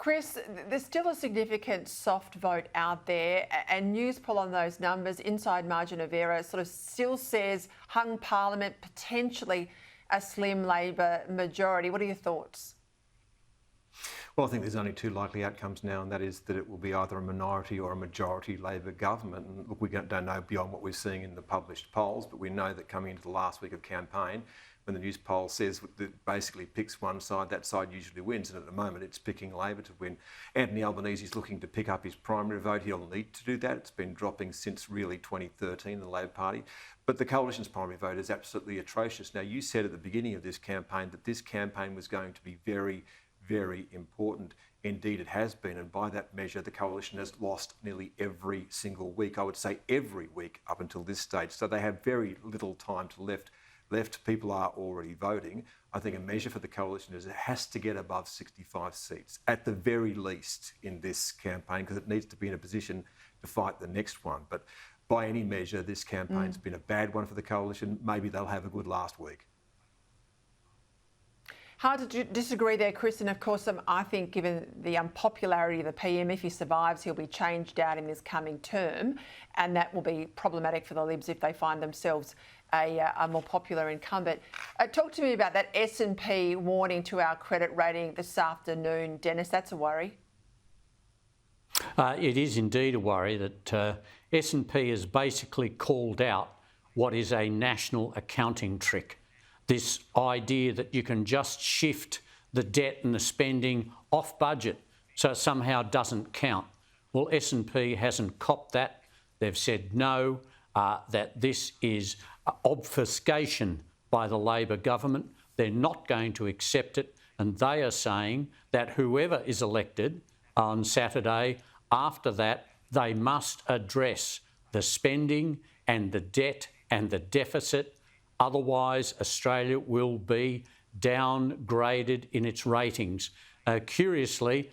Chris, there's still a significant soft vote out there, and news poll on those numbers, inside margin of error, sort of still says hung parliament, potentially a slim Labor majority. What are your thoughts? Well, I think there's only two likely outcomes now, and that is that it will be either a minority or a majority Labor government. And look, we don't know beyond what we're seeing in the published polls, but we know that coming into the last week of campaign, when the news poll says that basically picks one side, that side usually wins. And at the moment, it's picking Labor to win. Anthony Albanese is looking to pick up his primary vote. He'll need to do that. It's been dropping since really 2013, the Labor Party. But the coalition's primary vote is absolutely atrocious. Now, you said at the beginning of this campaign that this campaign was going to be very, very important. Indeed, it has been. And by that measure, the coalition has lost nearly every single week. I would say every week up until this stage. So they have very little time to left. People are already voting. I think a measure for the coalition is it has to get above 65 seats, at the very least in this campaign, because it needs to be in a position to fight the next one. But by any measure, this campaign's been a bad one for the coalition. Maybe they'll have a good last week. Hard to disagree there, Chris. And of course, I think given the unpopularity of the PM, if he survives, he'll be changed out in this coming term. And that will be problematic for the Libs if they find themselves a more popular incumbent. Talk to me about that S&P warning to our credit rating this afternoon. Dennis, that's a worry. It is indeed a worry that S&P has basically called out what is a national accounting trick. This idea that you can just shift the debt and the spending off budget so it somehow doesn't count. Well, S&P hasn't copped that. They've said no, that this is obfuscation by the Labor government. They're not going to accept it, and they are saying that whoever is elected on Saturday, after that, they must address the spending and the debt and the deficit. Otherwise, Australia will be downgraded in its ratings. Curiously,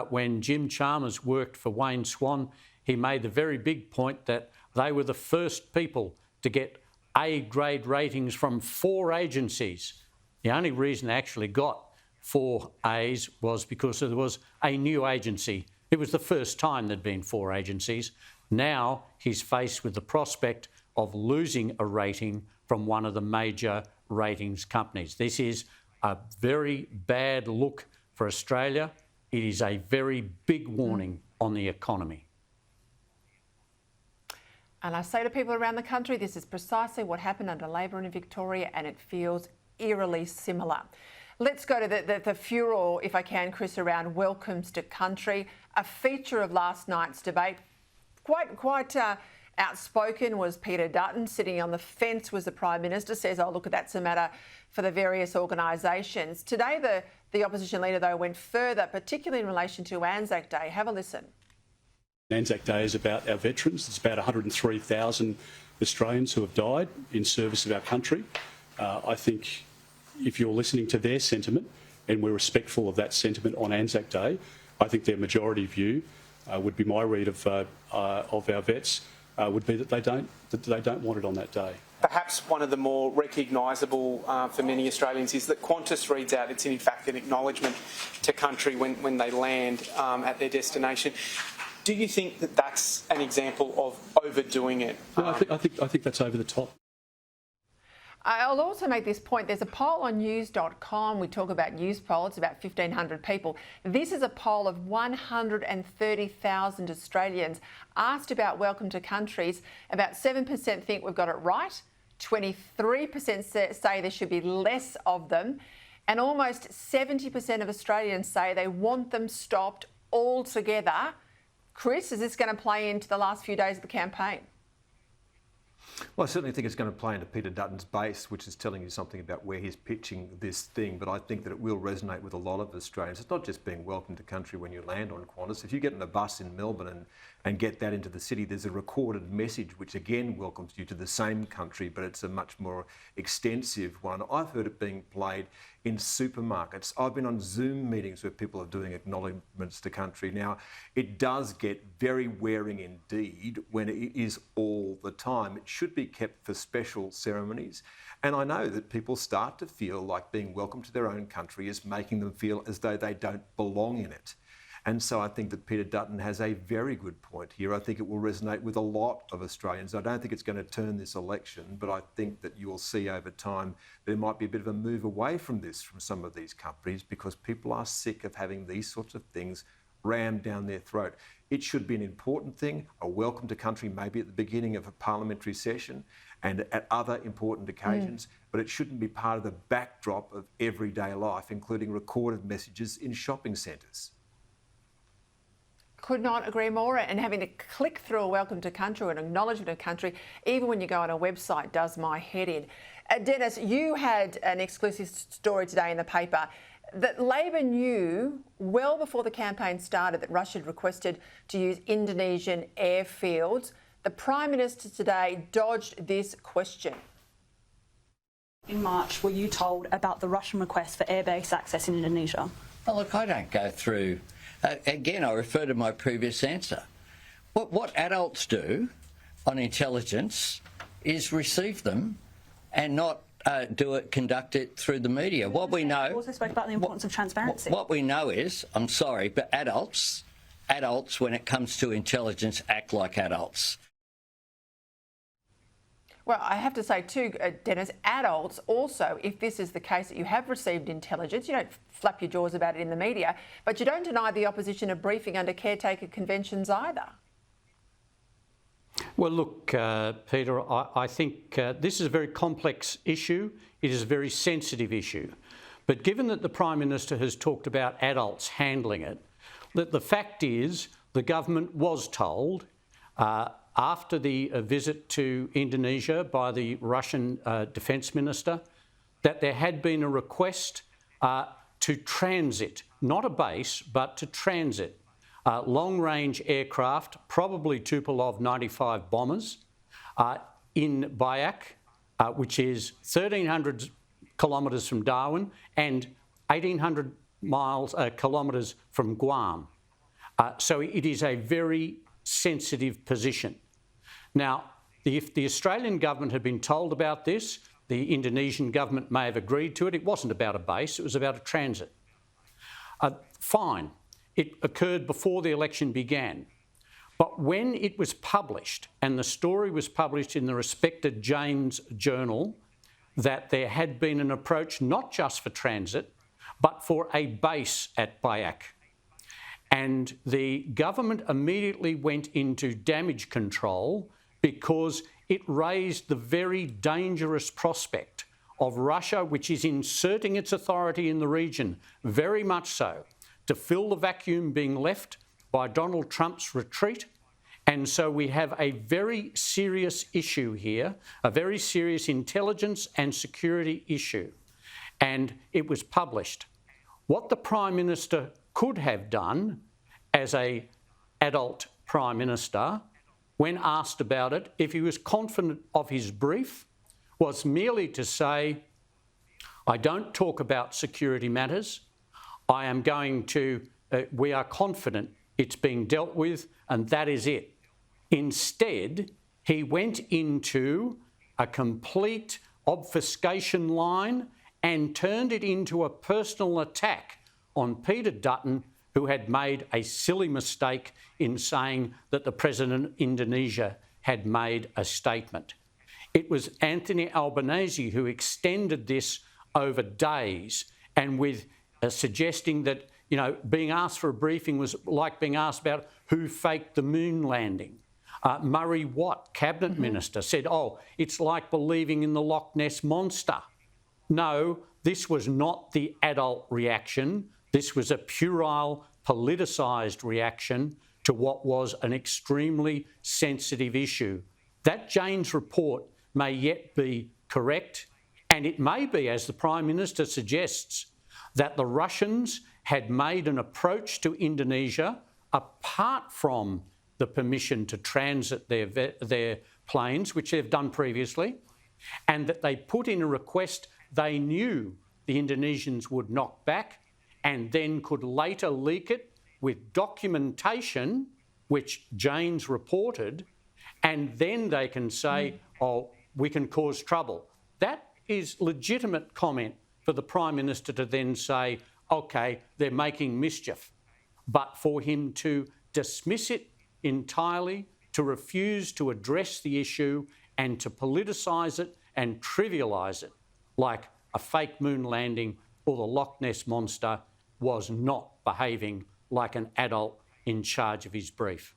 when Jim Chalmers worked for Wayne Swan, he made the very big point that they were the first people to get A-grade ratings from 4 agencies. The only reason they actually got 4 A's was because there was a new agency. It was the first time there'd been 4 agencies. Now he's faced with the prospect of losing a rating from one of the major ratings companies. This is a very bad look for Australia. It is a very big warning on the economy. And I say to people around the country, this is precisely what happened under Labor in Victoria, and it feels eerily similar. Let's go to the furor, if I can, Chris, around welcomes to country. A feature of last night's debate, quite outspoken, was Peter Dutton. Sitting on the fence was the Prime Minister, says, oh, look, that's a matter for the various organisations. Today, the opposition leader, though, went further, particularly in relation to Anzac Day. Have a listen. Anzac Day is about our veterans. It's about 103,000 Australians who have died in service of our country. I think if you're listening to their sentiment, and we're respectful of that sentiment on Anzac Day, I think their majority view would be my read of our vets would be that they don't want it on that day. Perhaps one of the more recognisable for many Australians is that Qantas reads out it's in fact an acknowledgement to country when they land at their destination. Do you think that that's an example of overdoing it? No, I think that's over the top. I'll also make this point. There's a poll on news.com. We talk about news poll. It's about 1,500 people. This is a poll of 130,000 Australians asked about welcome to countries. About 7% think we've got it right. 23% say there should be less of them. And almost 70% of Australians say they want them stopped altogether. Chris, is this going to play into the last few days of the campaign? Well, I certainly think it's going to play into Peter Dutton's base, which is telling you something about where he's pitching this thing. But I think that it will resonate with a lot of Australians. It's not just being welcome to country when you land on Qantas. If you get in a bus in Melbourne and get that into the city, there's a recorded message which again welcomes you to the same country, but it's a much more extensive one. I've heard it being played in supermarkets. I've been on Zoom meetings where people are doing acknowledgements to country. Now, it does get very wearing indeed when it is all the time. It should be kept for special ceremonies. And I know that people start to feel like being welcome to their own country is making them feel as though they don't belong in it. And so I think that Peter Dutton has a very good point here. I think it will resonate with a lot of Australians. I don't think it's going to turn this election, but I think that you will see over time there might be a bit of a move away from this from some of these companies, because people are sick of having these sorts of things rammed down their throat. It should be an important thing, a welcome to country maybe at the beginning of a parliamentary session and at other important occasions, but it shouldn't be part of the backdrop of everyday life, including recorded messages in shopping centres. Could not agree more. And having to click through a welcome to country or an acknowledgement of country, even when you go on a website, does my head in. Dennis, you had an exclusive story today in the paper that Labor knew well before the campaign started that Russia had requested to use Indonesian airfields. The Prime Minister today dodged this question. In March, were you told about the Russian request for airbase access in Indonesia? Well, look, I don't go through... again, I refer to my previous answer. What adults do on intelligence is receive them and not conduct it through the media. What we know... You also spoke about the importance of transparency. What we know is, I'm sorry, but adults, when it comes to intelligence, act like adults. Well, I have to say too, Dennis, adults also, if this is the case that you have received intelligence, you don't flap your jaws about it in the media, but you don't deny the opposition a briefing under caretaker conventions either. Well, look, Peter, I think this is a very complex issue. It is a very sensitive issue. But given that the Prime Minister has talked about adults handling it, that the fact is the government was told after the visit to Indonesia by the Russian Defence Minister that there had been a request to transit, not a base, but to transit long-range aircraft, probably Tupolev 95 bombers, in Biak, which is 1,300 kilometres from Darwin and 1,800 kilometres from Guam. So it is a very sensitive position. Now, if the Australian government had been told about this, the Indonesian government may have agreed to it. It wasn't about a base, it was about a transit. Fine. It occurred before the election began. But when it was published, and the story was published in the respected Jane's Journal, that there had been an approach not just for transit, but for a base at Biak. And the government immediately went into damage control because it raised the very dangerous prospect of Russia, which is inserting its authority in the region, very much so, to fill the vacuum being left by Donald Trump's retreat. And so we have a very serious issue here, a very serious intelligence and security issue. And it was published. What the Prime Minister could have done as an adult Prime Minister, when asked about it, if he was confident of his brief, was merely to say, I don't talk about security matters. I am going to, we are confident it's being dealt with, and that is it. Instead, he went into a complete obfuscation line and turned it into a personal attack on Peter Dutton, who had made a silly mistake in saying that the President of Indonesia had made a statement. It was Anthony Albanese who extended this over days, and with suggesting that, you know, being asked for a briefing was like being asked about who faked the moon landing. Murray Watt, Cabinet Minister, said, oh, it's like believing in the Loch Ness Monster. No, this was not the adult reaction. This was a puerile, politicised reaction to what was an extremely sensitive issue. That Jane's report may yet be correct, and it may be, as the Prime Minister suggests, that the Russians had made an approach to Indonesia apart from the permission to transit their planes, which they've done previously, and that they put in a request they knew the Indonesians would knock back, and then could later leak it with documentation, which Jane's reported, and then they can say, oh, we can cause trouble. That is legitimate comment for the Prime Minister to then say, OK, they're making mischief. but for him to dismiss it entirely, to refuse to address the issue and to politicise it and trivialise it like a fake moon landing or the Loch Ness Monster was not behaving like an adult in charge of his brief.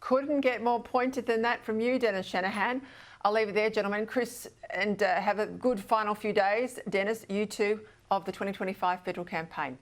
Couldn't get more pointed than that from you, Dennis Shanahan. I'll leave it there, gentlemen. Chris, and have a good final few days. Dennis, you too, of the 2025 federal campaign.